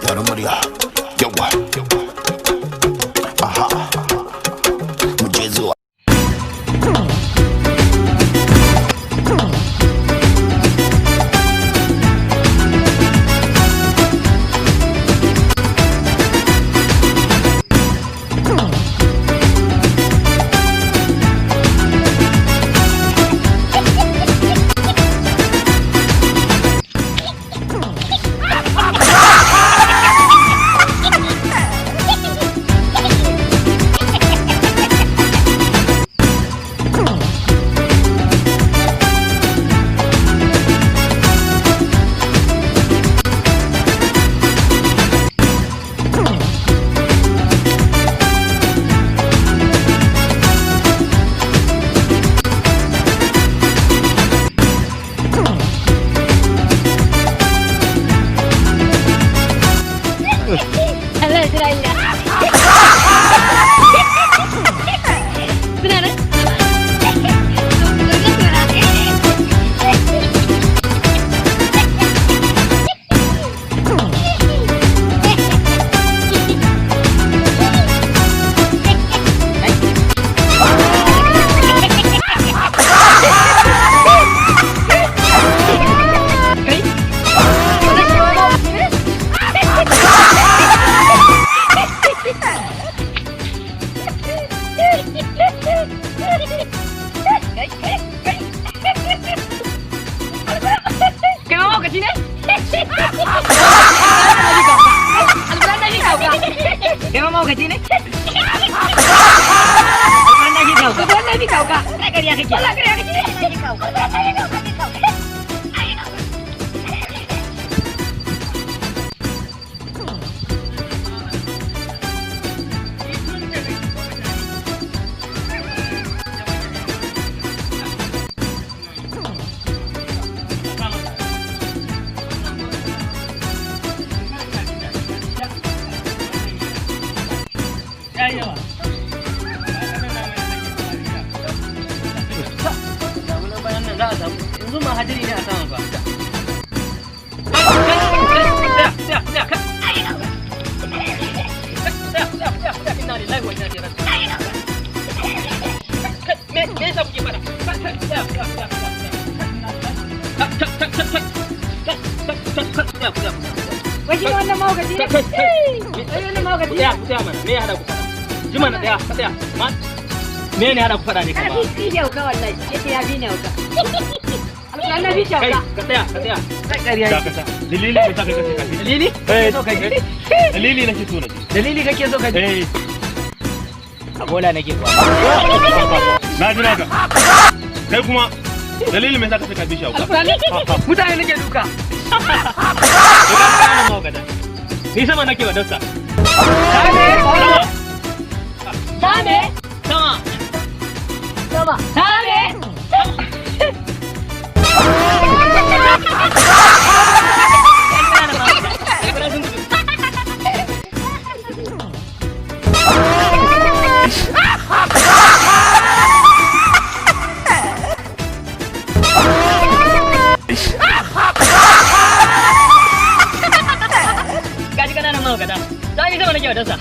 Tare murya, yawa. Aha, mu je zuwa. Halo, Israel. Benar? Kenapa mau ke sini? Kenapa mau ke sini? Lagi kau kak? Kerja kecil. Yanzu ma hadiri ne a sama ba. Wai shi wannan mahaukaci ne? Wai wannan mahaukaci ne? Tsaya mana, me ya hada ku fada? Ji mana tsaya. Me ne hada ku fada ne kuma? Ka fi hauka wallahi, yace ya fi ni hauka. Alƙalan fi hauka. Ka tsaya. Kai ƙarya yake. Dalili ne sa kai kace kafi. Dalili? So kai. Dalili nake so na ji. Dalili kake so ka ji? A bola nake kuwa. Na jira ka. Kai kuma dalili me sa kace kafi shauka. Mutane nake duka. Ni sama nake wa dasta. Same. Gaji kananan mahaukaci. Sami sama nake wa dasta.